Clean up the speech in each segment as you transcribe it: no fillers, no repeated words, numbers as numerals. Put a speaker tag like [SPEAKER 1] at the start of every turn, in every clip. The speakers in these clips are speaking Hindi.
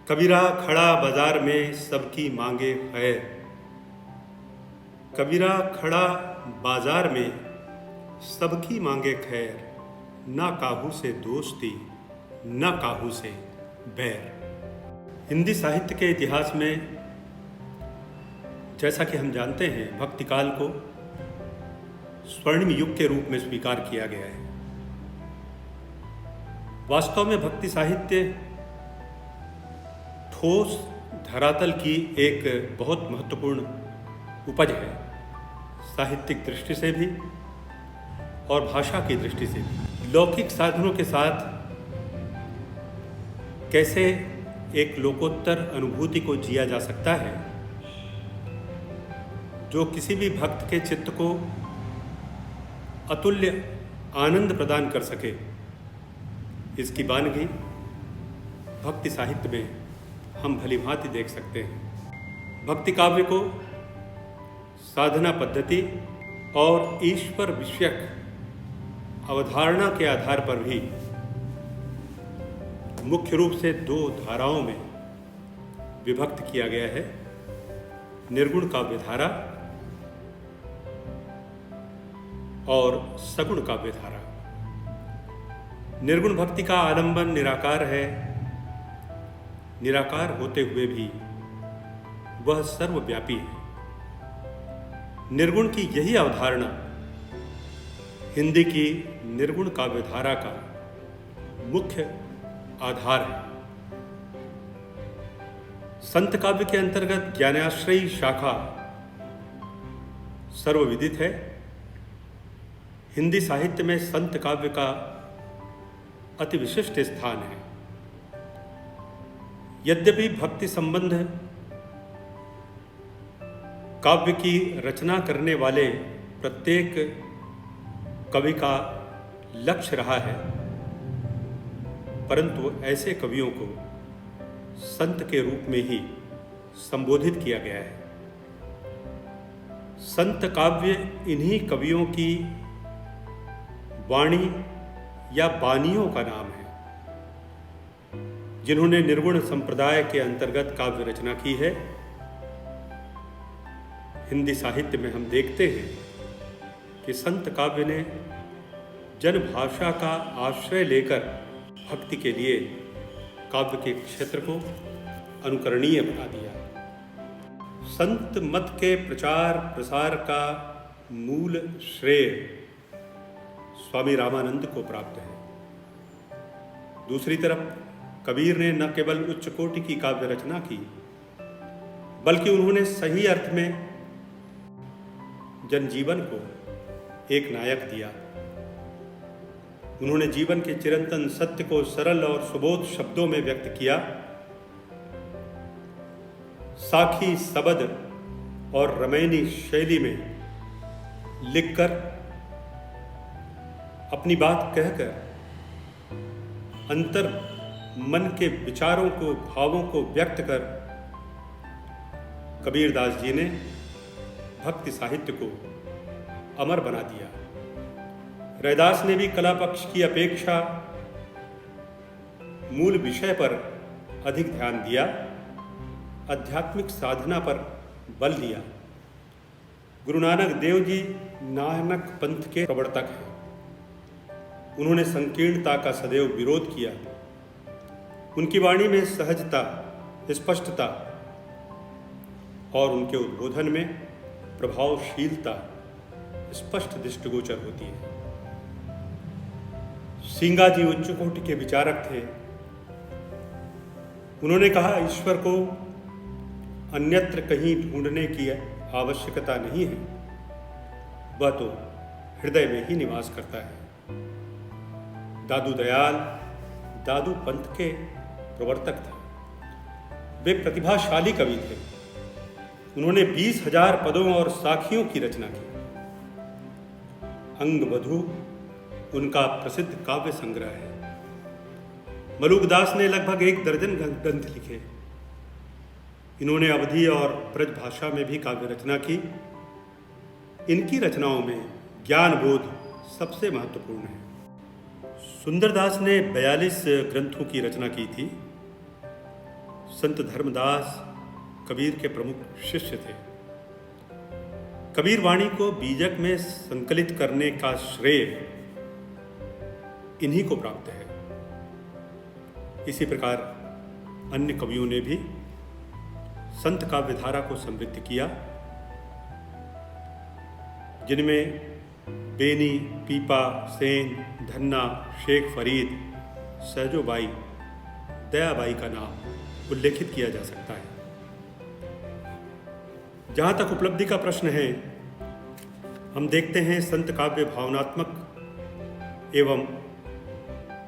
[SPEAKER 1] कबीरा खड़ा बाजार में सबकी मांगे खैर। कबीरा खड़ा बाजार में सबकी मांगे खैर। ना काहू से दोस्ती ना काहू से बैर। हिंदी साहित्य के इतिहास में जैसा कि हम जानते हैं, भक्ति काल को स्वर्णिम युग के रूप में स्वीकार किया गया है। वास्तव में भक्ति साहित्य ठोस धरातल की एक बहुत महत्वपूर्ण उपज है, साहित्यिक दृष्टि से भी और भाषा की दृष्टि से भी। लौकिक साधनों के साथ कैसे एक लोकोत्तर अनुभूति को जिया जा सकता है जो किसी भी भक्त के चित्त को अतुल्य आनंद प्रदान कर सके, इसकी बानगी भक्ति साहित्य में हम भली भांति देख सकते हैं। भक्ति काव्य को साधना पद्धति और ईश्वर विषयक अवधारणा के आधार पर भी मुख्य रूप से दो धाराओं में विभक्त किया गया है, निर्गुण काव्य धारा और सगुण काव्य धारा। निर्गुण भक्ति का आलंबन निराकार है, निराकार होते हुए भी वह सर्वव्यापी है। निर्गुण की यही अवधारणा हिंदी की निर्गुण काव्य धारा का मुख्य आधार है। संत काव्य के अंतर्गत ज्ञानाश्रयी शाखा सर्वविदित है। हिंदी साहित्य में संत काव्य का अति विशिष्ट स्थान है। यद्यपि भक्ति संबंध काव्य की रचना करने वाले प्रत्येक कवि का लक्ष्य रहा है, परंतु ऐसे कवियों को संत के रूप में ही संबोधित किया गया है। संत काव्य इन्हीं कवियों की वाणी या बानियों का नाम है जिन्होंने निर्गुण संप्रदाय के अंतर्गत काव्य रचना की है। हिंदी साहित्य में हम देखते हैं कि संत काव्य ने जनभाषा का आश्रय लेकर भक्ति के लिए काव्य के क्षेत्र को अनुकरणीय बना दिया। संत मत के प्रचार प्रसार का मूल श्रेय स्वामी रामानंद को प्राप्त है। दूसरी तरफ कबीर ने न केवल उच्च कोटि की काव्य रचना की, बल्कि उन्होंने सही अर्थ में जनजीवन को एक नायक दिया। उन्होंने जीवन के चिरंतन सत्य को सरल और सुबोध शब्दों में व्यक्त किया। साखी सबद और रमैनी शैली में लिखकर, अपनी बात कहकर अंतर मन के विचारों को, भावों को व्यक्त कर कबीरदास जी ने भक्ति साहित्य को अमर बना दिया। रैदास ने भी कला पक्ष की अपेक्षा मूल विषय पर अधिक ध्यान दिया, आध्यात्मिक साधना पर बल दिया। गुरु नानक देव जी नानक पंथ के प्रवर्तक हैं। उन्होंने संकीर्णता का सदैव विरोध किया। उनकी वाणी में सहजता, स्पष्टता और उनके उद्बोधन में प्रभावशीलता स्पष्ट दृष्टिगोचर होती है। सिंगा जी उच्च कोटि के विचारक थे। उन्होंने कहा, ईश्वर को अन्यत्र कहीं ढूंढने की आवश्यकता नहीं है, वह तो हृदय में ही निवास करता है। दादू दयाल दादू पंथ के प्रवर्तक थे। वे प्रतिभाशाली कवि थे। उन्होंने 20,000 पदों और साखियों की रचना की। अंगवधू उनका प्रसिद्ध काव्य संग्रह है। मलुकदास ने लगभग 1 दर्जन ग्रंथ लिखे। इन्होंने अवधी और ब्रज भाषा में भी काव्य रचना की। इनकी रचनाओं में ज्ञान बोध सबसे महत्वपूर्ण है। सुंदरदास ने 42 ग्रंथों की रचना की थी। संत धर्मदास कबीर के प्रमुख शिष्य थे। कबीर वाणी को बीजक में संकलित करने का श्रेय इन्हीं को प्राप्त है। इसी प्रकार अन्य कवियों ने भी संत काव्यधारा को समृद्ध किया, जिनमें बेनी, पीपा, सेन, धन्ना, शेख फरीद, सहजोबाई, दयाबाई का नाम उल्लेखित किया जा सकता है। जहाँ तक उपलब्धि का प्रश्न है, हम देखते हैं संत काव्य भावनात्मक एवं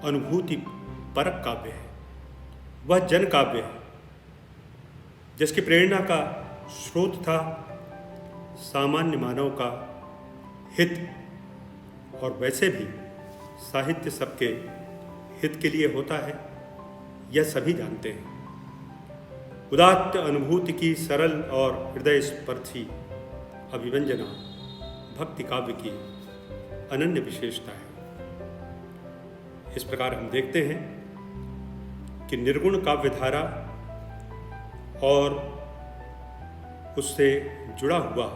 [SPEAKER 1] अनुभूति परक काव्य है। वह जन काव्य है जिसकी प्रेरणा का स्रोत था सामान्य मानव का हित, और वैसे भी साहित्य सबके हित के लिए होता है, यह सभी जानते हैं। उदात्त अनुभूति की सरल और हृदय स्पर्शी अभिव्यंजना भक्ति काव्य की अनन्य विशेषता है। इस प्रकार हम देखते हैं कि निर्गुण काव्यधारा और उससे जुड़ा हुआ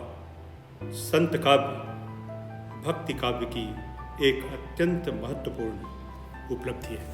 [SPEAKER 1] संत काव्य भक्ति काव्य की एक अत्यंत महत्वपूर्ण उपलब्धि है।